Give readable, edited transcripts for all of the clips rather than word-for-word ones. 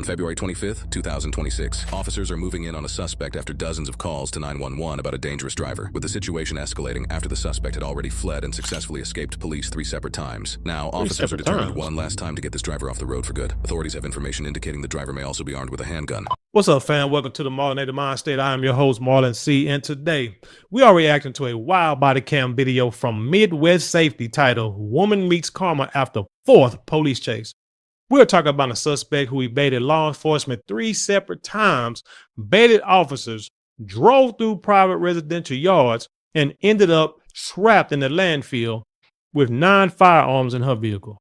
On February 25th, 2026, officers are moving in on a suspect after dozens of calls to 911 about a dangerous driver, with the situation escalating after the suspect had already fled and successfully escaped police 3 separate times. Now, officers are determined one last time to get this driver off the road for good. Authorities have information indicating the driver may also be armed with a handgun. What's up, fam? Welcome to the Marlinated Mindstate. I am your host, Marlon C. And today, we are reacting to a wild body cam video from Midwest Safety titled, Woman Meets Karma After Fourth Police Chase. We're talking about a suspect who evaded law enforcement 3 separate times, baited officers, drove through private residential yards, and ended up trapped in the landfill with 9 firearms in her vehicle.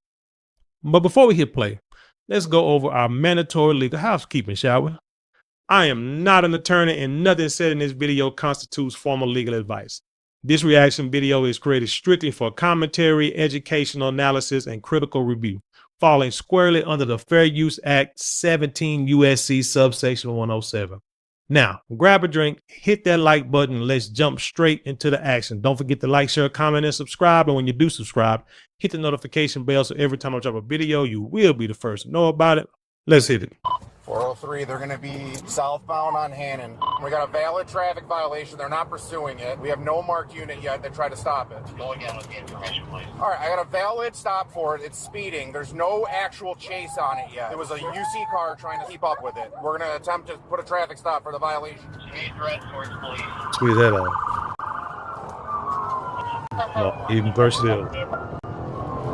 But before we hit play, let's go over our mandatory legal housekeeping, shall we? I am not an attorney, and nothing said in this video constitutes formal legal advice. This reaction video is created strictly for commentary, educational analysis, and critical review, falling squarely under the Fair Use Act 17 USC subsection 107. Now, grab a drink, hit that like button, and let's jump straight into the action. Don't forget to like, share, comment, and subscribe. And when you do subscribe, hit the notification bell so every time I drop a video, you will be the first to know about it. Let's hit it. 403, they're going to be southbound on Hannon. We got a valid traffic violation. They're not pursuing it. We have no marked unit yet that tried to stop it. Go again with the information, please. All right, I got a valid stop for it. It's speeding. There's no actual chase on it yet. It was a UC car trying to keep up with it. We're going to attempt to put a traffic stop for the violation. Speed threat towards police. Squeeze that out. No, even versatile.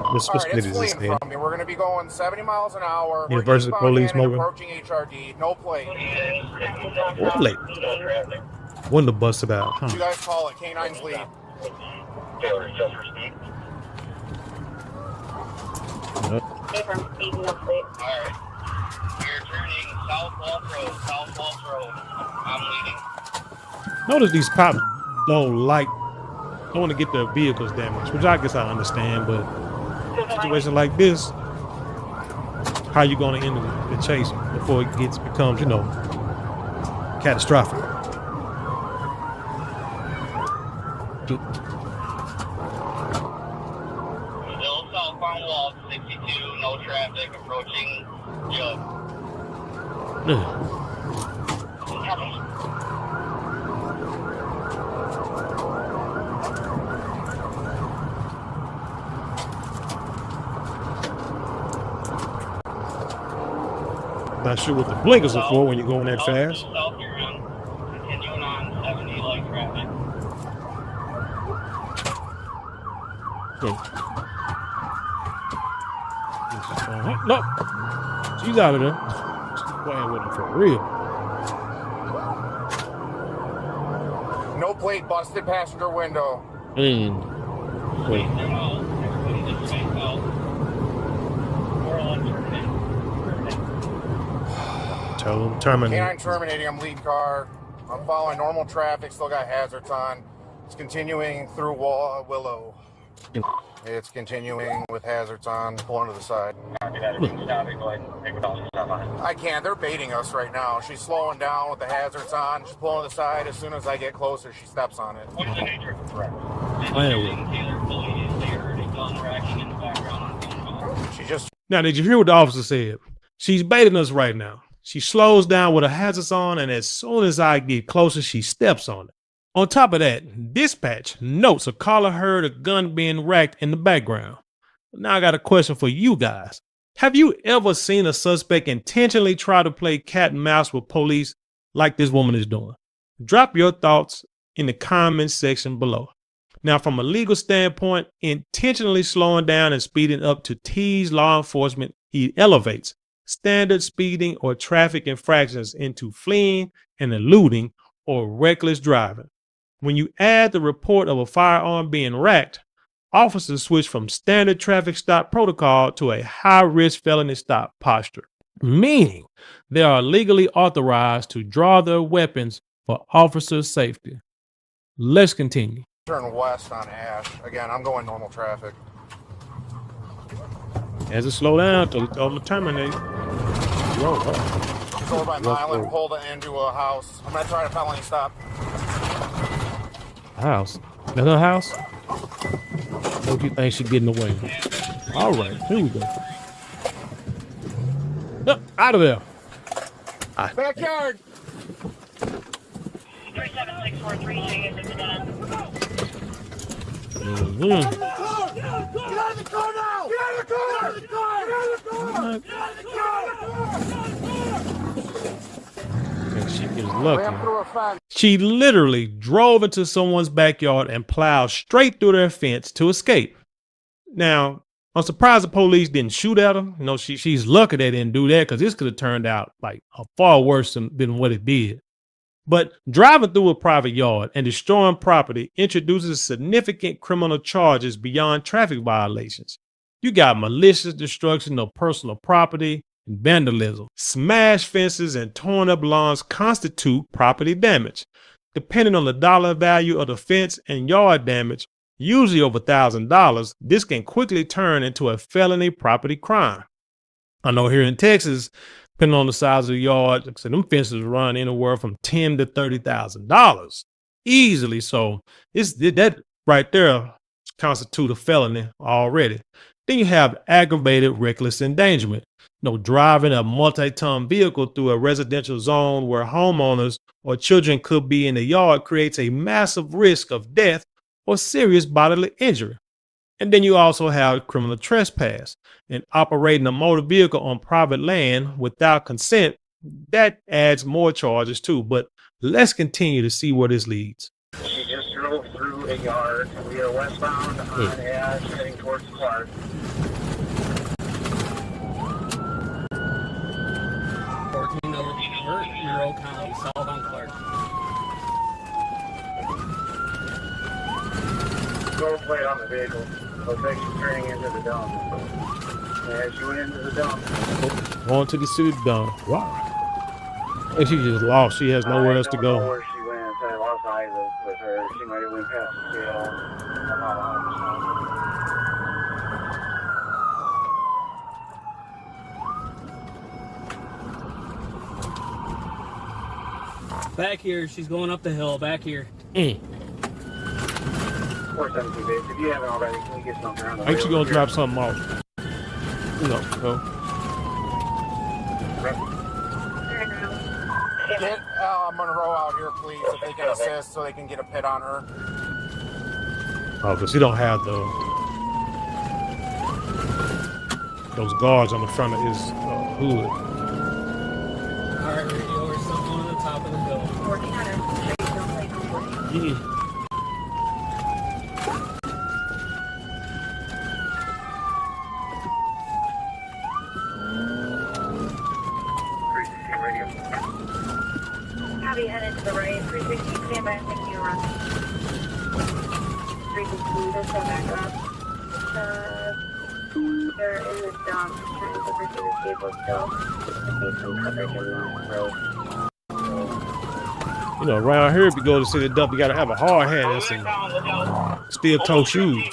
All right, it's fleeing from me. We're going to be going 70 miles an hour. University police moving. Approaching HRD. No plate. What plate? Window busted out. Huh? What you guys call it? K9's lead. Taylor, just for speed. Yep. Alright. We're turning South Walsh Road. I'm leading. Notice these cops don't want to get their vehicles damaged, which I guess I understand, but situation like this, how you going to end the chase before it becomes, catastrophic? Still southbound Walsh, 62, no traffic, approaching Jug. Not sure what the blinkers are for when you're going that fast. South Huron, continuing on 70 light traffic. No, she's out of there. She's playing with him for real. No plate, busted passenger window. And wait. Tell them terminate. K9 terminating. I'm lead car. I'm following normal traffic. Still got hazards on. It's continuing through Willow. It's continuing with hazards on. Pulling to the side. I can't. They're baiting us right now. She's slowing down with the hazards on. She's pulling to the side. As soon as I get closer, she steps on it. What is the nature of the threat? She just... Now, did you hear what the officer said? She's baiting us right now. She slows down with her hazards on, and as soon as I get closer, she steps on it. On top of that, dispatch notes a caller heard a gun being racked in the background. Now I got a question for you guys. Have you ever seen a suspect intentionally try to play cat and mouse with police like this woman is doing? Drop your thoughts in the comments section below. Now, from a legal standpoint, intentionally slowing down and speeding up to tease law enforcement, he elevates standard speeding or traffic infractions into fleeing and eluding or reckless driving. When you add the report of a firearm being racked, officers switch from standard traffic stop protocol to a high-risk felony stop posture, meaning they are legally authorized to draw their weapons for officer safety. Let's continue. Turn west on Ash. Again, I'm going normal traffic. As it slow down, tell them to terminate. Whoa, She's over by Milan, pulled into a house. I'm gonna try to felony stop. House? That's her house? Don't you think she's getting away? All right, here we go. Out of there. Backyard. 37643, Cheyenne, it's done. Mhm. Get out of the car now! Get out of the car! Get out of the car! Get out of the car! And she is Ran lucky. through a fence. She literally drove into someone's backyard and plowed straight through their fence to escape. Now, I'm surprised the police didn't shoot at her. You know, she's lucky they didn't do that because this could have turned out like far worse than what it did. But driving through a private yard and destroying property introduces significant criminal charges beyond traffic violations. You got malicious destruction of personal property and vandalism. Smashed fences and torn up lawns constitute property damage. Depending on the dollar value of the fence and yard damage, usually over $1,000, this can quickly turn into a felony property crime. I know here in Texas, depending on the size of the yard, like I said, them fences run anywhere from $10,000 to $30,000 easily. So that right there constitute a felony already. Then you have aggravated reckless endangerment. You know, driving a multi-ton vehicle through a residential zone where homeowners or children could be in the yard creates a massive risk of death or serious bodily injury. And then you also have criminal trespass and operating a motor vehicle on private land without consent. That adds more charges too, but let's continue to see where this leads. She just drove through a yard. We are westbound on Ash heading towards Clark. 14 Monroe County, south on Clark. Gold plate on the vehicle. Looks like she's turning into the dump. Yeah, she went into the dump. Going to the city dump. Wow. And she just lost. She has nowhere else to I don't know go. where she went. I lost eyes with her. She might have went past the scale. I'm not 100%. Back here, she's going up the hill. Back here. 417 base. If you haven't already, can we get something around the I think she's gonna drop something off. You know, go. Get Monroe out here, please, if they can assist, so they can get a pit on her. Oh, because he don't have those guards on the front of his hood. Alright, radio or something on the top of the hill. 1400, Yeah. Copy, headed to the right. 360, stand by, thank you, run. 360, just go back up. They're in the dump, trying to pursue this vehicle still. Just need some coverage in the road. You know, around here, if you go to city dump, you gotta have a hard hat and some steel-toe shoes.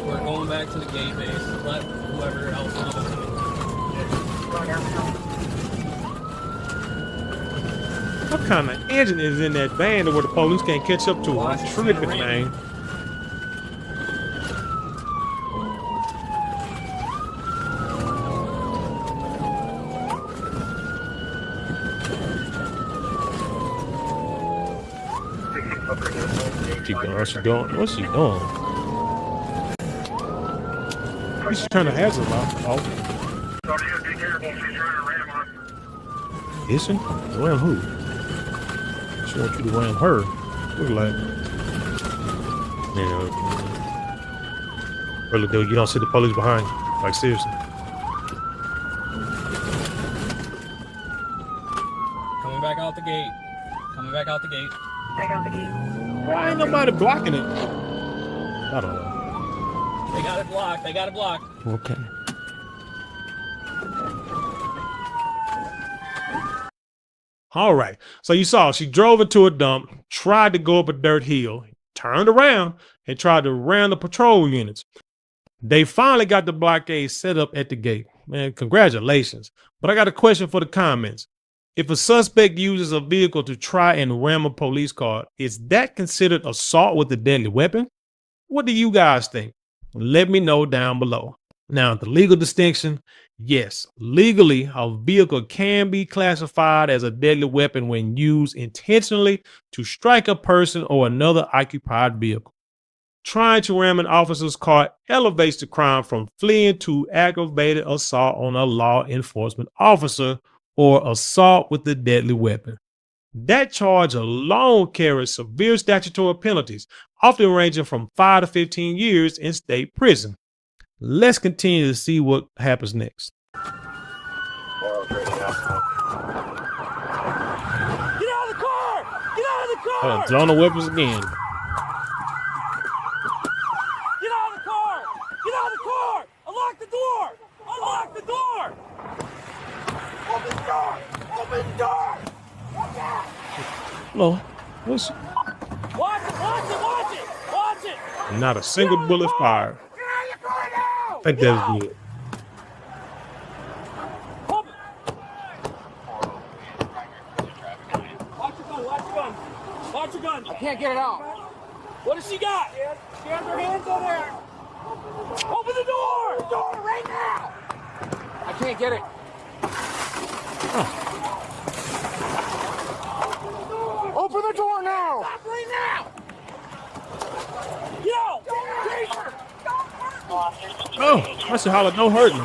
We're going back to the gate base. Let whoever else know. Going down the hill. What kind of engine is in that van where the police can't catch up to it? I'm tripping, man. What's she doing? What's she doing? She's trying to hazard off. Is she? Ram who? She wants you to ram her. Look like. Really, dude, you don't see the police behind you. Like, seriously. Coming back out the gate. Coming back out the gate. Back out the gate. Why ain't nobody blocking it? I don't know. They got it blocked. They got it blocked. Okay. All right. So you saw she drove into a dump, tried to go up a dirt hill, turned around, and tried to ram the patrol units. They finally got the blockade set up at the gate. Man, congratulations. But I got a question for the comments. If a suspect uses a vehicle to try and ram a police car, is that considered assault with a deadly weapon? What do you guys think? Let me know down below. Now, the legal distinction, yes, legally, a vehicle can be classified as a deadly weapon when used intentionally to strike a person or another occupied vehicle. Trying to ram an officer's car elevates the crime from fleeing to aggravated assault on a law enforcement officer or assault with a deadly weapon. That charge alone carries severe statutory penalties, often ranging from 5 to 15 years in state prison. Let's continue to see what happens next. Get out of the car! Get out of the car! Throwing the weapons again. Get out of the car! Get out of the car! Unlock the door! Unlock the door! Open the door! Open the door! No, what's Watch it! Watch it! Watch it! Watch it! not a single bullet fired. I think that's good. Open. Watch your gun! Watch your gun! Watch your gun! I can't get it out. What has she got? She has her hands on there. Open the door! Door right now. I can't get it. Open the door now. Stop right now. Get out! Oh, I should holler, don't hurt me.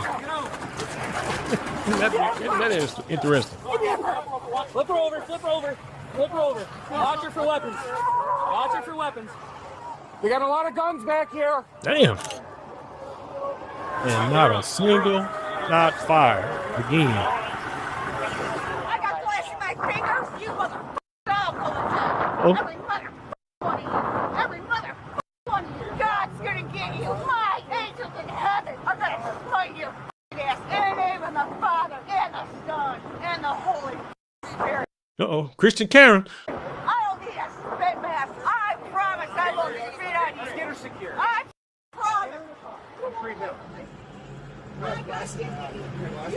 that is interesting. Flip her over, flip her over, flip her over. Watch her for weapons. Watch her for weapons. We got a lot of guns back here. Damn. And not a single shot fired again. I got flash in my fingers. You motherfucker. I'll pull it down. Oh. Every mother one of you. God's gonna get you. My angels in heaven are gonna find your ass in the name of the Father and the Son and the Holy Spirit. Uh-oh, Christian Karen. I don't need a spit mask. I promise I won't spit on you. Get her secure. I promise. Don't freak out. My gosh, you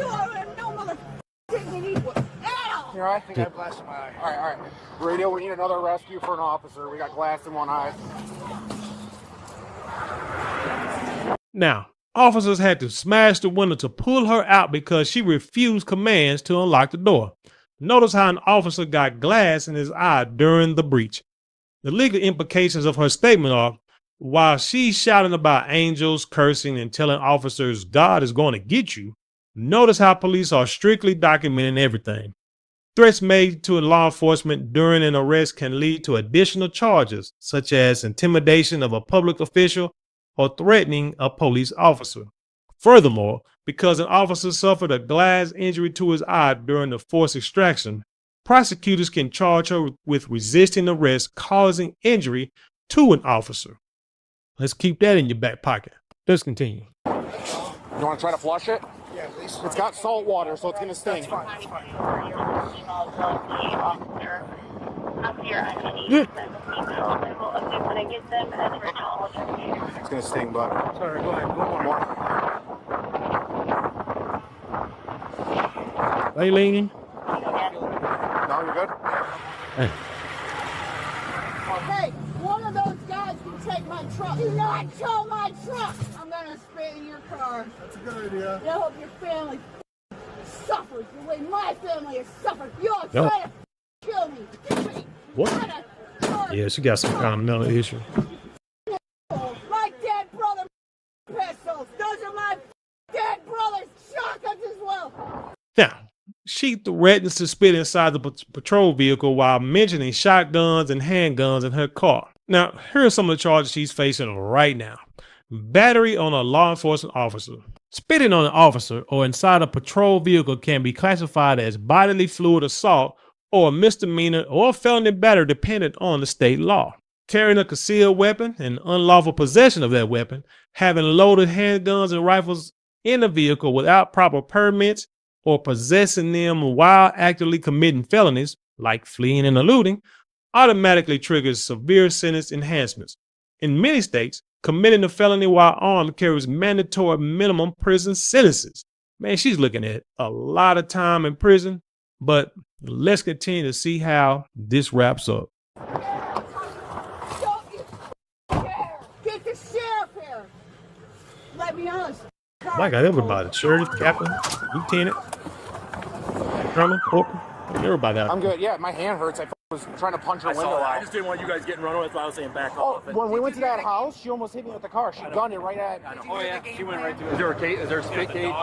are no motherfucking dignity at all. Here, I think I blasted my eye. All right. Radio, we need another rescue for an officer. We got glass in one eye. Now, officers had to smash the window to pull her out because she refused commands to unlock the door. Notice how an officer got glass in his eye during the breach. The legal implications of her statement are, while she's shouting about angels, cursing, and telling officers God is going to get you, notice how police are strictly documenting everything. Threats made to law enforcement during an arrest can lead to additional charges, such as intimidation of a public official or threatening a police officer. Furthermore, because an officer suffered a glass injury to his eye during the forced extraction, prosecutors can charge her with resisting arrest causing injury to an officer. Let's keep that in your back pocket. Let's continue. You want to try to flush it? Yeah, please. It's got salt water, so it's going to sting. Up here, I need Yeah. when I get them, It's going to sting, but... Sorry, go ahead. One more. Are you leaning? No, you're good? Hey. Hey, one of those guys can take my truck. Do not tow my truck. I'm gonna spit in your car. That's a good idea. I hope your family suffers the way my family has suffered. You're Yep. trying to kill me. What? Yeah, she got some kind of mental issue. My dead brother pistols. Those are my dead brother's shotguns as well. Now, she threatens to spit inside the patrol vehicle while mentioning shotguns and handguns in her car. Now, here are some of the charges she's facing right now. Battery on a law enforcement officer. Spitting on an officer or inside a patrol vehicle can be classified as bodily fluid assault or a misdemeanor or a felony battery dependent on the state law. Carrying a concealed weapon and unlawful possession of that weapon, having loaded handguns and rifles in a vehicle without proper permits, or possessing them while actively committing felonies, like fleeing and eluding, automatically triggers severe sentence enhancements. In many states, Committing a felony while armed carries mandatory minimum prison sentences. Man, she's looking at a lot of time in prison, but let's continue to see how this wraps up. Don't you dare! Get the sheriff here! Let me honest. I got everybody. Sheriff, captain, lieutenant, colonel, corporal, everybody out. I'm good. Yeah, my hand hurts. I was trying to punch her window I out. just didn't want you guys getting run over. That's why I was saying back Oh, off. when we went to that house, she almost hit me with the car. She gunned it right at. Oh yeah, she went right through. Is there a cage? Is there a spit cage?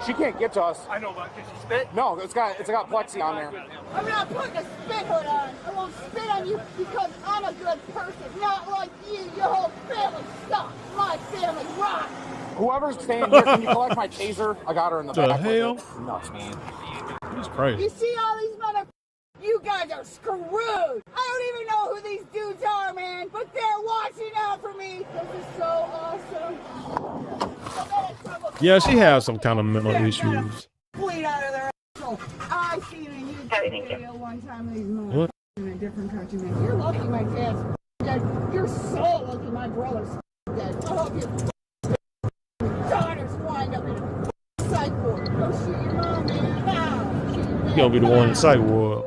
She can't get to us. I know, but can she spit? No, it's got plexi on there. I'm not putting a spit hood on. I won't spit on you because I'm a good person. Not like you. Your whole family sucks. My family rocks. Whoever's staying here, can you collect my taser? I got her in the The back. hell? Nuts, man. It's crazy. You see all these you guys are screwed. I don't even know who these dudes are, man, but they're watching out for me. This is so awesome. Yeah, she has some kind of mental issues. Bleed out of their asshole. I seen a YouTube video one time of these motherfuckers in a different country, man. You're lucky my dad's dead. You're so lucky my brother's dead. I hope your daughters wind up in a psych ward. Go shoot your mom, man. Now. You're gonna be the one in the psych ward.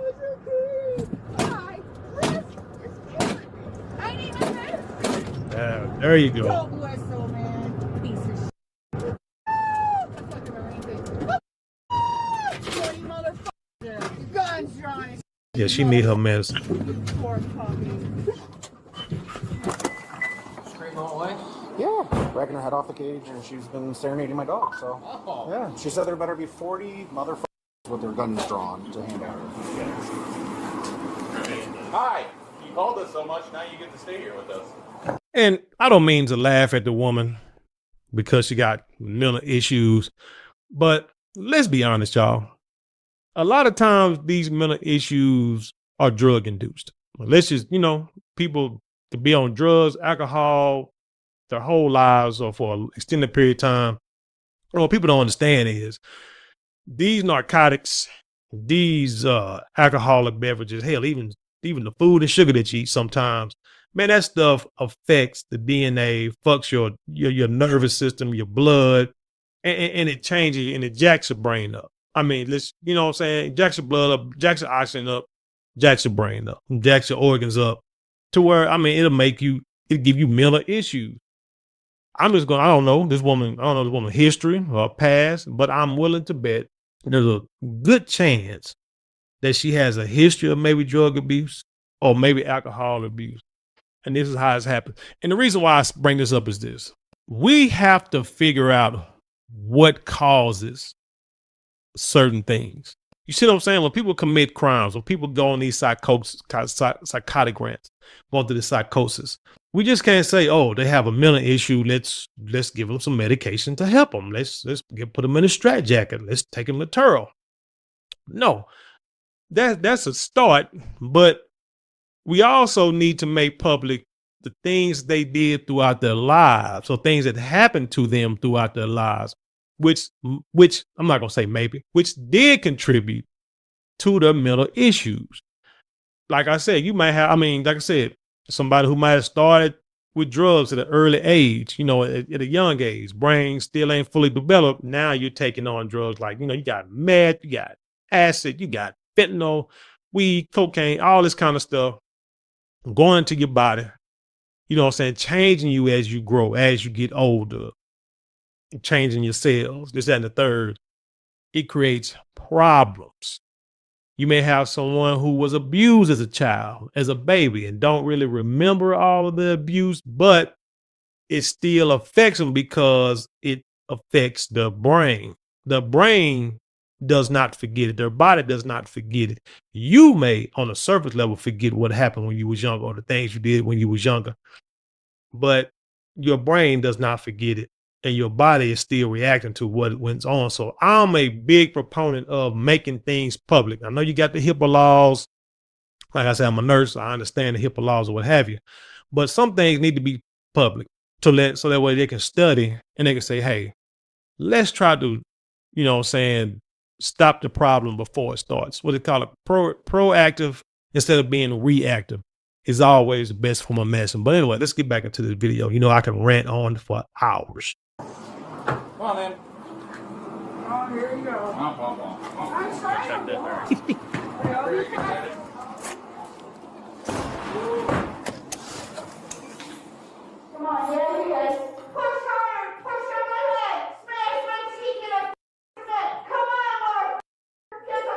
There you go. Don't whistle, man. Piece of shit. Dirty motherfucker. Guns drawn. Yeah, she need her mess. Poor puppy. Straight all the way? Yeah. Racking her head off the cage, and she's been serenading my dog, so. Oh. Yeah. She said there better be 40 motherfuckers with their guns drawn to hand out. Hi. You called us so much, now you get to stay here with us. And I don't mean to laugh at the woman because she got mental issues, but let's be honest, y'all. A lot of times these mental issues are drug induced. Let's just, people to be on drugs, alcohol, their whole lives or for an extended period of time. What people don't understand is these narcotics, these alcoholic beverages, hell, even the food and sugar that you eat sometimes, man, that stuff affects the DNA, fucks your nervous system, your blood, and it changes and it jacks your brain up. I mean, you know what I'm saying? Jacks your blood up, jacks your oxygen up, jacks your brain up, jacks your organs up to where, I mean, it'll give you mental issues. I don't know this woman's history or past, but I'm willing to bet there's a good chance that she has a history of maybe drug abuse or maybe alcohol abuse. And this is how it's happened. And the reason why I bring this up is this. We have to figure out what causes certain things. You see what I'm saying? When people commit crimes, when people go on these psychotic rants, go through the psychosis, we just can't say, oh, they have a mental issue. Let's give them some medication to help them. Let's put them in a straitjacket. Let's take them to Turo. No, that's a start, but we also need to make public the things they did throughout their lives, or things that happened to them throughout their lives, which I'm not going to say maybe, which did contribute to their mental issues. Like I said, somebody who might have started with drugs at an early age, at a young age, brain still ain't fully developed. Now you're taking on drugs like, you got meth, you got acid, you got fentanyl, weed, cocaine, all this kind of stuff going into your body, changing you as you grow, as you get older, changing your cells, this, that, and the third. It creates problems. You may have someone who was abused as a child, as a baby, and don't really remember all of the abuse, but it still affects them because it affects the brain. The brain does not forget it. Their body does not forget it. You may, on a surface level, forget what happened when you was younger or the things you did when you was younger, but your brain does not forget it, and your body is still reacting to what went on. So I'm a big proponent of making things public. I know you got the HIPAA laws. Like I said, I'm a nurse. I understand the HIPAA laws or what have you, but some things need to be public so that way they can study and they can say, hey, let's try to, stop the problem before it starts. What they call it, proactive instead of being reactive. is always the best form of medicine. But anyway, let's get back into this video. You know, I can rant on for hours. Come on, man. Oh, here you go. I'm trying to walk. Come on, there you go. Push harder, push on my head. Smash my cheek in a fit. Come on, motherfucker. Get the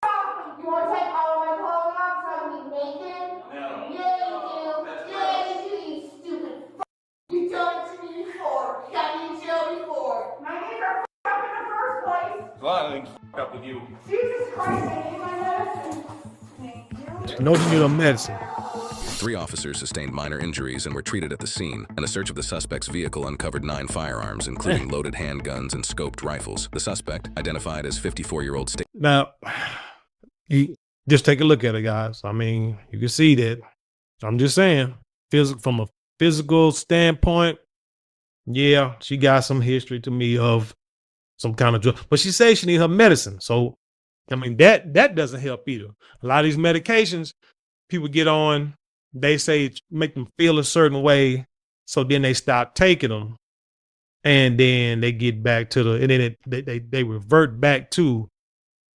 off me. You want to take all of my clothes off so I can be naked? No. Yeah, you do. Yeah, you do, you stupid f***. You've done it to me before. Got me in jail before. My knees are f***ed up in the first place. A lot of things up with you. Jesus Christ, I need my medicine. Thank you. No, you need a medicine. 3 officers sustained minor injuries and were treated at the scene, and a search of the suspect's vehicle uncovered 9 firearms, including loaded handguns and scoped rifles. The suspect, identified as 54-year-old Stacy. Now, you just take a look at it, guys. I mean, you can see that. I'm just saying, from a physical standpoint, yeah, she got some history to me of some kind of drug, but she says she need her medicine. So, I mean, that doesn't help either. A lot of these medications people get on, they say make them feel a certain way, so then they stop taking them, and then they get back to and then they revert back to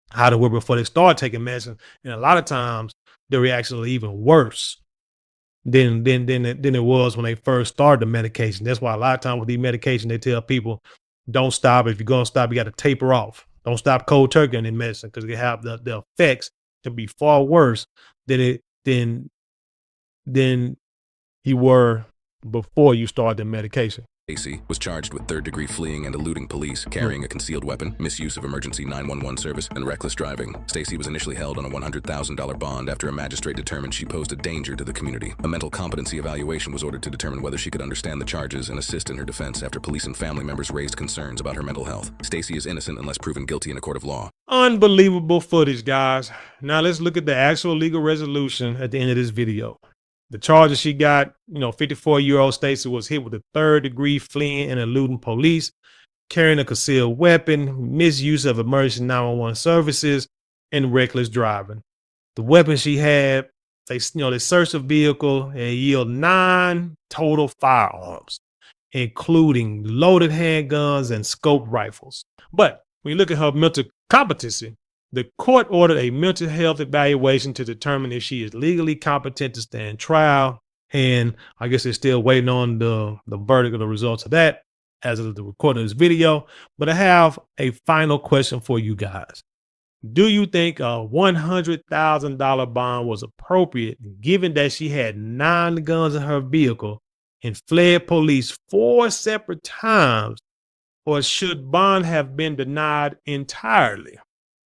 how they were before they start taking medicine. And a lot of times the reactions are even worse than it was when they first started the medication. That's why a lot of times with these medications, they tell people, don't stop. If you're going to stop, you got to taper off. Don't stop cold turkey on the medicine, because they have the effects can be far worse than you were before you started the medication. Stacy was charged with 3rd-degree fleeing and eluding police, carrying a concealed weapon, misuse of emergency 911 service, and reckless driving. Stacy was initially held on a $100,000 bond after a magistrate determined she posed a danger to the community. A mental competency evaluation was ordered to determine whether she could understand the charges and assist in her defense after police and family members raised concerns about her mental health. Stacy is innocent unless proven guilty in a court of law. Unbelievable footage, guys. Now let's look at the actual legal resolution at the end of this video. The charges she got, 54-year-old Stacy was hit with a 3rd-degree fleeing and eluding police, carrying a concealed weapon, misuse of emergency 911 services, and reckless driving. The weapon she had, they searched the vehicle and yielded 9 total firearms, including loaded handguns and scoped rifles. But when you look at her mental competency, the court ordered a mental health evaluation to determine if she is legally competent to stand trial. And I guess they're still waiting on the verdict or the results of that as of the recording of this video. But I have a final question for you guys. Do you think a $100,000 bond was appropriate, given that she had 9 guns in her vehicle and fled police 4 separate times? Or should bond have been denied entirely?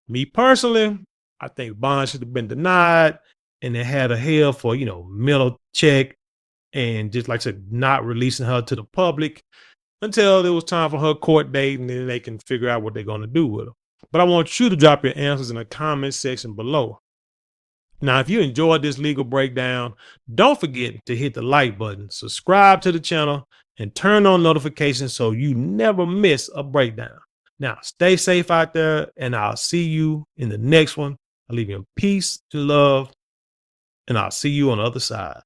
Me personally, I think bond should have been denied, and they had her held for, mental check, and just like I said, not releasing her to the public until it was time for her court date, and then they can figure out what they're going to do with her. But I want you to drop your answers in the comment section below. Now, if you enjoyed this legal breakdown, don't forget to hit the like button, subscribe to the channel, and turn on notifications so you never miss a breakdown. Now, stay safe out there, and I'll see you in the next one. I leave you in peace and love, and I'll see you on the other side.